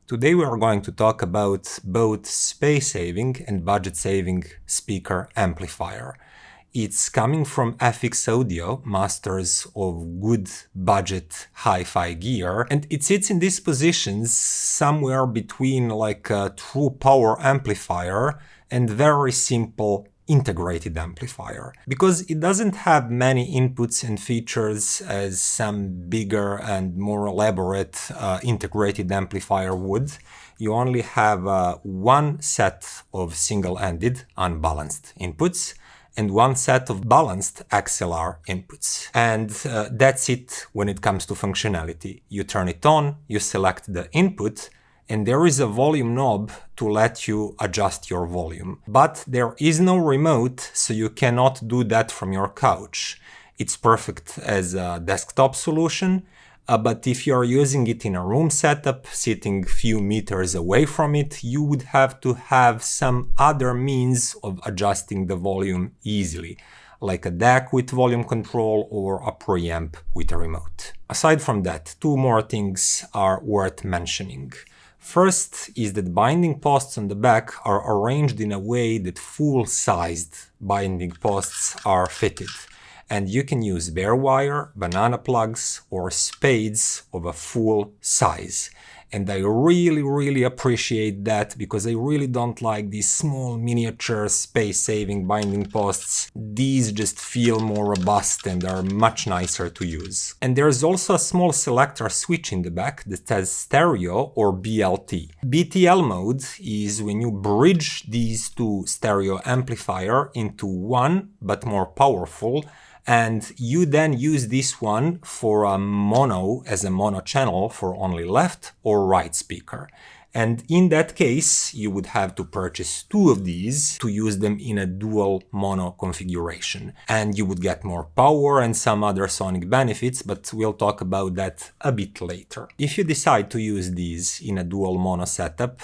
Today we are going to talk about both space-saving and budget-saving speaker amplifier. It's coming from FX Audio, masters of good budget hi-fi gear, and it sits in these positions somewhere between like a true power amplifier and very simple integrated amplifier, because it doesn't have many inputs and features as some bigger and more elaborate integrated amplifier would. You only have one set of single-ended unbalanced inputs and one set of balanced XLR inputs. And that's it when it comes to functionality. You turn it on, you select the input, and there is a volume knob to let you adjust your volume. But there is no remote, so you cannot do that from your couch. It's perfect as a desktop solution, but if you are using it in a room setup, sitting few meters away from it, you would have to have some other means of adjusting the volume easily, like a DAC with volume control or a preamp with a remote. Aside from that, two more things are worth mentioning. First is that binding posts on the back are arranged in a way that full-sized binding posts are fitted. And you can use bare wire, banana plugs, or spades of a full size. And I really appreciate that, because I really don't like these small miniature space-saving binding posts. These just feel more robust and are much nicer to use. And there's also a small selector switch in the back that has stereo or BLT. BTL mode is when you bridge these two stereo amplifier into one, but more powerful, and you then use this one for a mono, as a mono channel for only left or right speaker. And in that case, you would have to purchase two of these to use them in a dual mono configuration. And you would get more power and some other sonic benefits, but we'll talk about that a bit later. If you decide to use these in a dual mono setup,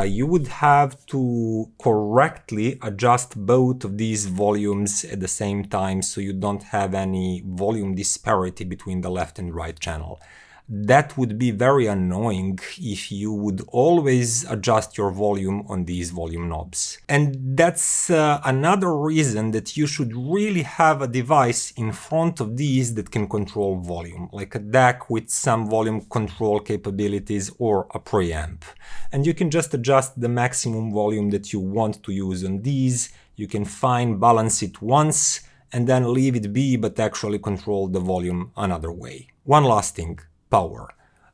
you would have to correctly adjust both of these volumes at the same time, so you don't have any volume disparity between the left and right channel. That would be very annoying if you would always adjust your volume on these volume knobs. And that's another reason that you should really have a device in front of these that can control volume, like a DAC with some volume control capabilities or a preamp. And you can just adjust the maximum volume that you want to use on these. You can fine balance it once and then leave it be, but actually control the volume another way. One last thing. Power.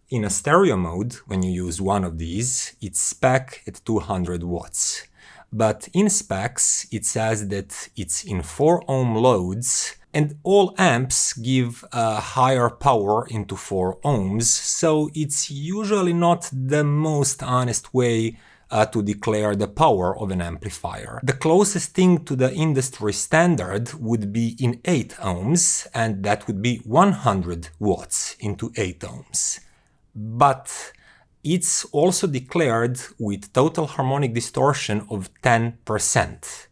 In a stereo mode, when you use one of these, it's spec at 200 watts. But in specs, it says that it's in 4 ohm loads, and all amps give a higher power into 4 ohms, so it's usually not the most honest way to declare the power of an amplifier. The closest thing to the industry standard would be in 8 ohms, and that would be 100 watts into 8 ohms. But it's also declared with total harmonic distortion of 10%,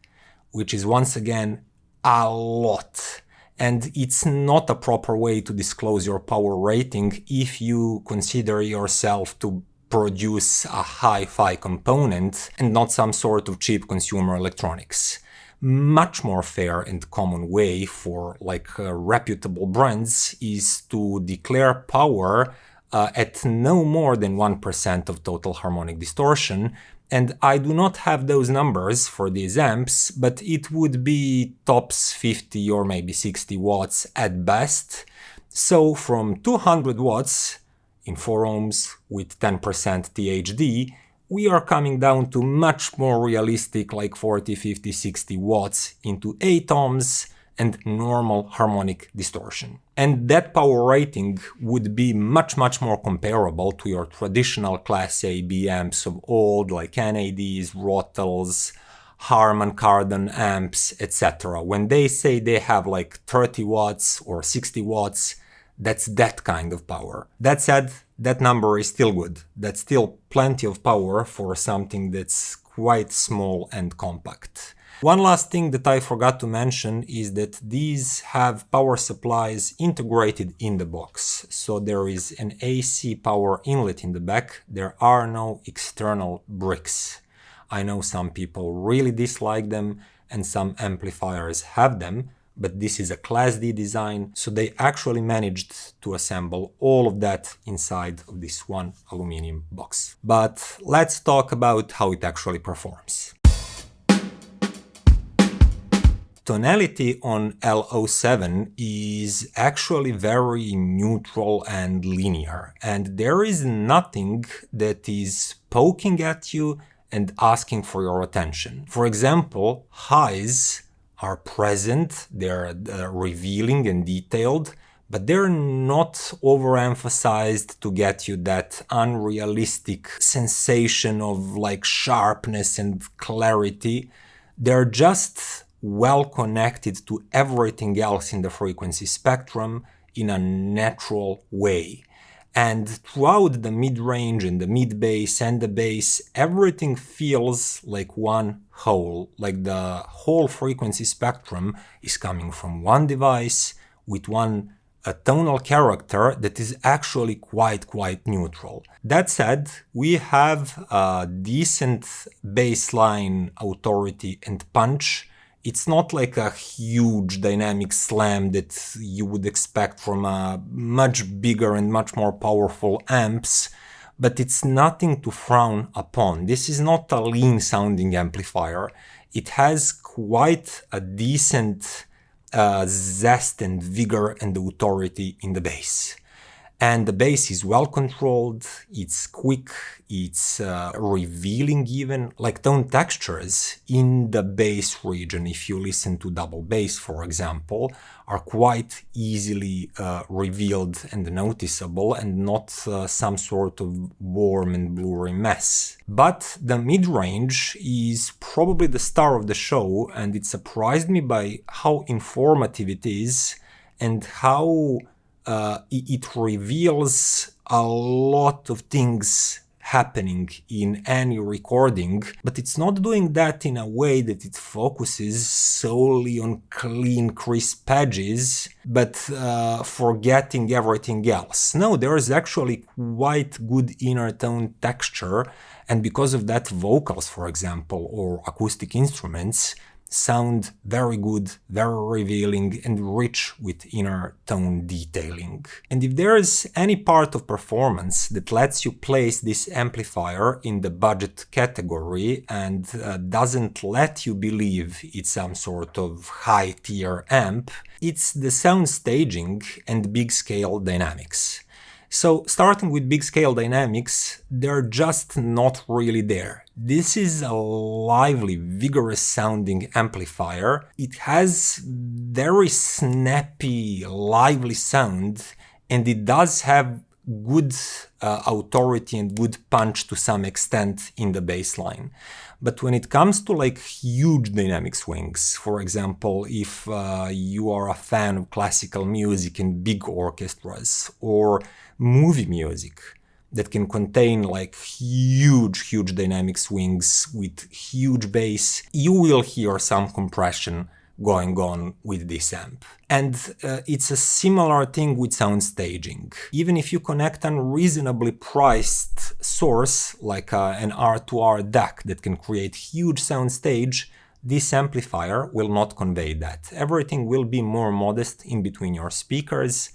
which is once again a lot. And it's not a proper way to disclose your power rating if you consider yourself to produce a hi-fi component and not some sort of cheap consumer electronics. Much more fair and common way for reputable brands is to declare power at no more than 1% of total harmonic distortion. And I do not have those numbers for these amps, but it would be tops 50 or maybe 60 watts at best. So from 200 watts in 4 ohms with 10% THD, we are coming down to much more realistic, like 40, 50, 60 watts into 8 ohms and normal harmonic distortion. And that power rating would be much more comparable to your traditional Class A B amps of old, like NADs, Rotels, Harman Kardon amps, etc. When they say they have like 30 watts or 60 watts, that's that kind of power. That said, that number is still good. That's still plenty of power for something that's quite small and compact. One last thing that I forgot to mention is that these have power supplies integrated in the box. So there is an AC power inlet in the back. There are no external bricks. I know some people really dislike them and some amplifiers have them, but this is a Class D design, so they actually managed to assemble all of that inside of this one aluminum box. But let's talk about how it actually performs. Tonality on L07 is actually very neutral and linear, and there is nothing that is poking at you and asking for your attention. For example, highs are present, they're revealing and detailed, but they're not overemphasized to get you that unrealistic sensation of like sharpness and clarity. They're just well connected to everything else in the frequency spectrum in a natural way. And throughout the mid-range and the mid-bass and the bass, everything feels like one whole, like the whole frequency spectrum is coming from one device with one tonal character that is actually quite neutral. That said, we have a decent bassline authority and punch. It's not like a huge dynamic slam that you would expect from a much bigger and much more powerful amps, but it's nothing to frown upon. This is not a lean sounding amplifier. It has quite a decent zest and vigor and authority in the bass. And the bass is well controlled, it's quick, it's revealing even, like tone textures in the bass region, if you listen to double bass for example, are quite easily revealed and noticeable and not some sort of warm and blurry mess. But the mid-range is probably the star of the show, and it surprised me by how informative it is and how it reveals a lot of things happening in any recording, but it's not doing that in a way that it focuses solely on clean, crisp edges, but forgetting everything else. No, there is actually quite good inner tone texture, and because of that, vocals, for example, or acoustic instruments sound very good, very revealing, and rich with inner tone detailing. And if there is any part of performance that lets you place this amplifier in the budget category and doesn't let you believe it's some sort of high-tier amp, it's the sound staging and big scale dynamics. So starting with big scale dynamics, they're just not really there. This is a lively, vigorous sounding amplifier. It has very snappy, lively sound, and it does have good authority and good punch to some extent in the bass line. But when it comes to like huge dynamic swings, for example, if you are a fan of classical music and big orchestras, or movie music that can contain like huge dynamic swings with huge bass, you will hear some compression going on with this amp. And it's a similar thing with sound staging. Even if you connect a reasonably priced source like an R2R DAC that can create huge sound stage, this amplifier will not convey that. Everything will be more modest in between your speakers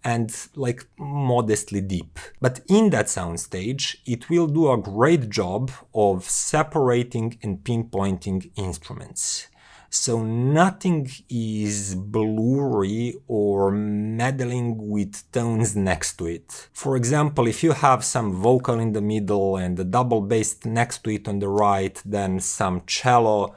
and like modestly deep. But in that soundstage, it will do a great job of separating and pinpointing instruments. So nothing is blurry or meddling with tones next to it. For example, if you have some vocal in the middle and a double bass next to it on the right, then some cello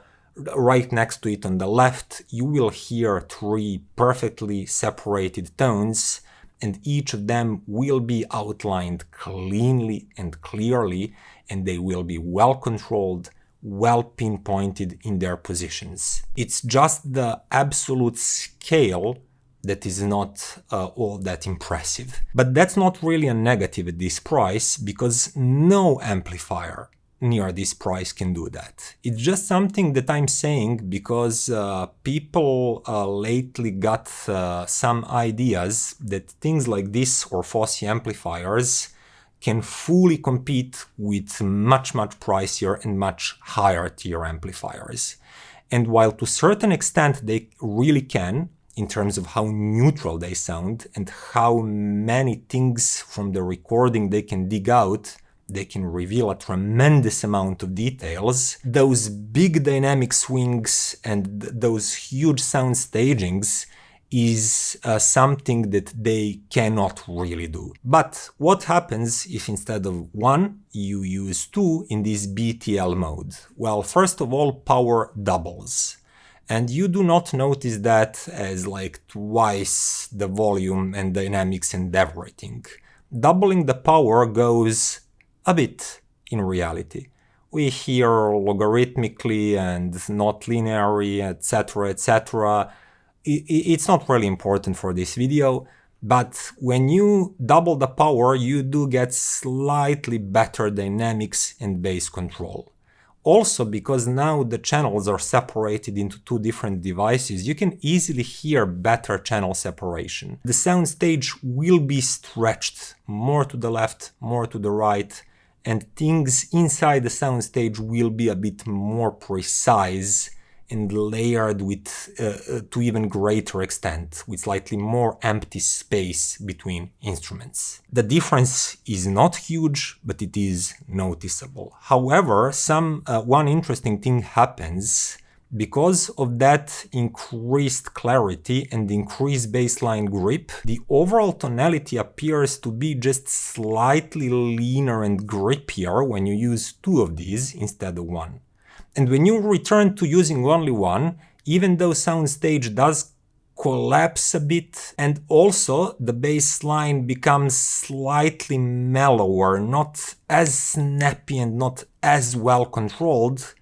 right next to it on the left, you will hear three perfectly separated tones, and each of them will be outlined cleanly and clearly, and they will be well controlled, well pinpointed in their positions. It's just the absolute scale that is not all that impressive. But that's not really a negative at this price, because no amplifier near this price can do that. It's just something that I'm saying because people lately got some ideas that things like this or Fosi amplifiers can fully compete with much pricier and much higher tier amplifiers. And while to a certain extent they really can, in terms of how neutral they sound and how many things from the recording they can dig out, they can reveal a tremendous amount of details. Those big dynamic swings and those huge sound stagings is something that they cannot really do. But what happens if instead of 1, you use 2 in this BTL mode? Well, first of all, power doubles. And you do not notice that as like twice the volume and dynamics and everything. Doubling the power goes a bit in reality. We hear logarithmically and not linearly, etc., etc. It's not really important for this video, but when you double the power, you do get slightly better dynamics and bass control. Also, because now the channels are separated into 2 different devices, you can easily hear better channel separation. The soundstage will be stretched more to the left, more to the right, and things inside the soundstage will be a bit more precise and layered with to even greater extent, with slightly more empty space between instruments. The difference is not huge, but it is noticeable. However, one interesting thing happens because of that increased clarity and increased bassline grip. The overall tonality appears to be just slightly leaner and grippier when you use 2 of these instead of 1. And when you return to using only 1, even though soundstage does collapse a bit, and also the bass line becomes slightly mellower, not as snappy and not as well controlled,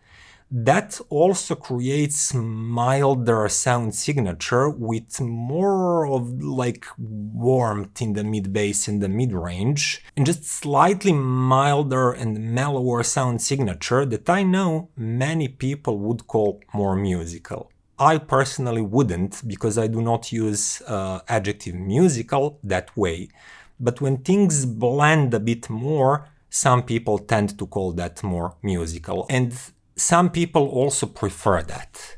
that also creates milder sound signature with more of like warmth in the mid-bass and the mid-range, and just slightly milder and mellower sound signature that I know many people would call more musical. I personally wouldn't, because I do not use adjective musical that way, but when things blend a bit more, some people tend to call that more musical. And some people also prefer that,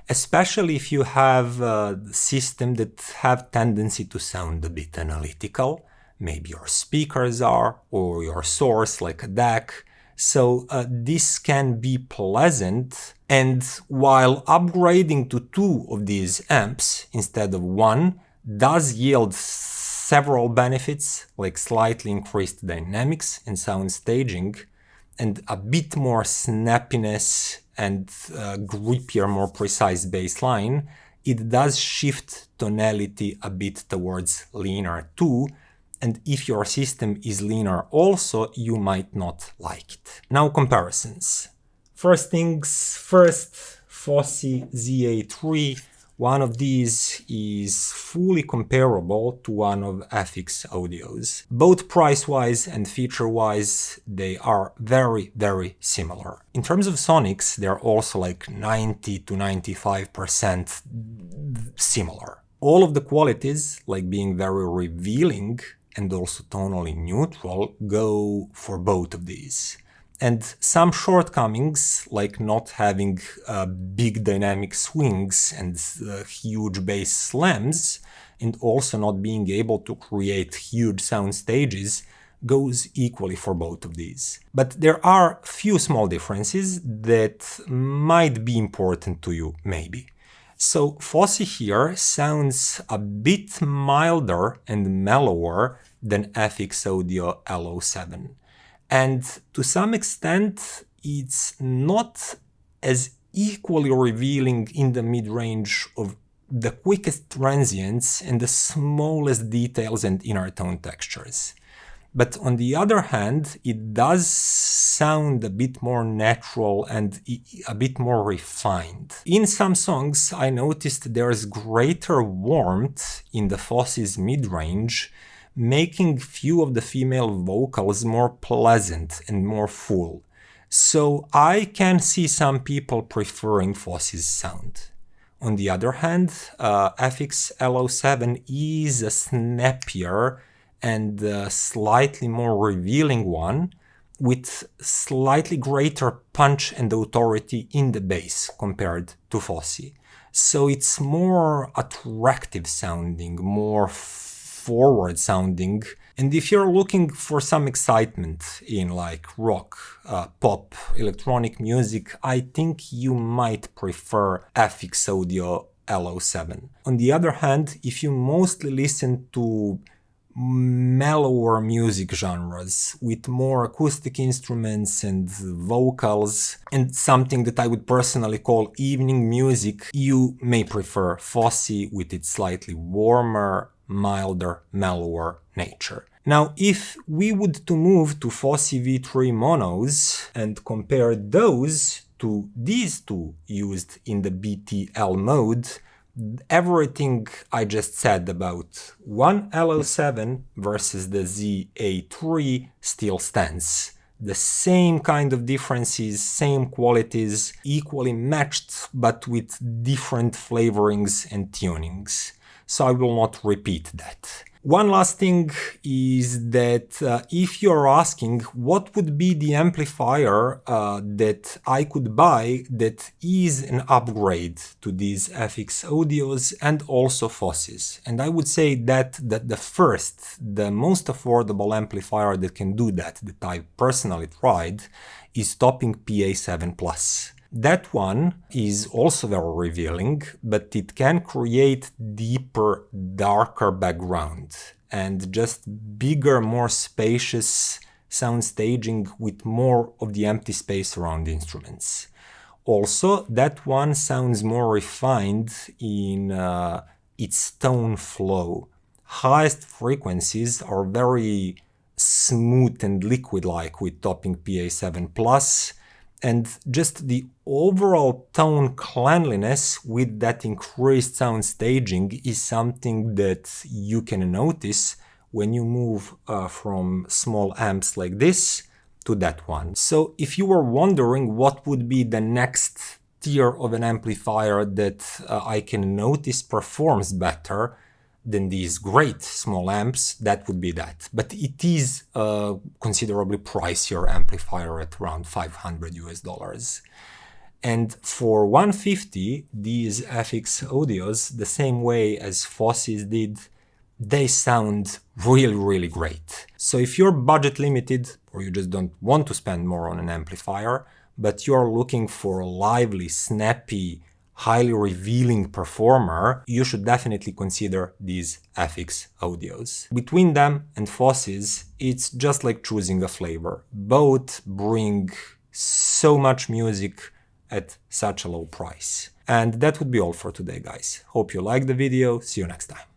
especially if you have a system that have tendency to sound a bit analytical. Maybe your speakers are, or your source like a DAC. So this can be pleasant, and while upgrading to 2 of these amps instead of 1 does yield several benefits, like slightly increased dynamics and sound staging, and a bit more snappiness and grippier, more precise bass line, it does shift tonality a bit towards leaner too, and if your system is leaner also, you might not like it. Now audios. First things first, Fosi ZA3. One of these is fully comparable to one of FX Audio's. Both price-wise and feature-wise, they are very similar. In terms of sonics, they're also like 90 to 95% similar. All of the qualities, like being very revealing and also tonally neutral, go for both of these. And some shortcomings, like not having big dynamic swings and huge bass slams, and also not being able to create huge sound stages, goes equally for both of these. But there are few small differences that might be important to you, maybe. So Fosi here sounds a bit milder and mellower than FX Audio LO7. And to some extent, it's not as equally revealing in the mid-range of the quickest transients and the smallest details and inner tone textures. But on the other hand, it does sound a bit more natural and a bit more refined. In some songs, I noticed there's greater warmth in the Fosi's mid-range, making few of the female vocals more pleasant and more full. So I can see some people preferring Fosi's sound. On the other hand, FX LO7 is a snappier and slightly more revealing one, with slightly greater punch and authority in the bass compared to Fosi. So it's more attractive sounding, more forward sounding. And if you're looking for some excitement in like rock, pop, electronic music, I think you might prefer FX Audio LO7. On the other hand, if you mostly listen to mellower music genres with more acoustic instruments and vocals, and something that I would personally call evening music, you may prefer Fosi with its slightly warmer, milder, mellower nature. Now, if we would to move to Fosi V3 monos and compare those to these two used in the BTL mode, everything I just said about one LO7 versus the ZA3 still stands. The same kind of differences, same qualities, equally matched, but with different flavorings and tunings. So I will not repeat that. One last thing is that if you're asking what would be the amplifier that I could buy that is an upgrade to these FX Audios and also Fosis, and I would say that the most affordable amplifier that can do that I personally tried is Topping PA7 Plus. That one is also very revealing, but it can create deeper, darker background and just bigger, more spacious sound staging with more of the empty space around the instruments. Also, that one sounds more refined in its tone flow. Highest frequencies are very smooth and liquid-like with Topping PA7 Plus, and just the overall tone cleanliness with that increased sound staging is something that you can notice when you move from small amps like this to that one. So if you were wondering what would be the next tier of an amplifier that I can notice performs better than these great small amps, that would be that. But it is a considerably pricier amplifier at around $500 US. And for $150, these FX Audios, the same way as Fosis did, they sound really, really great. So if you're budget limited or you just don't want to spend more on an amplifier, but you're looking for a lively, snappy, highly revealing performer, you should definitely consider these FX Audios. Between them and Fosis, it's just like choosing a flavor. Both bring so much music at such a low price. And that would be all for today, guys. Hope you liked the video. See you next time.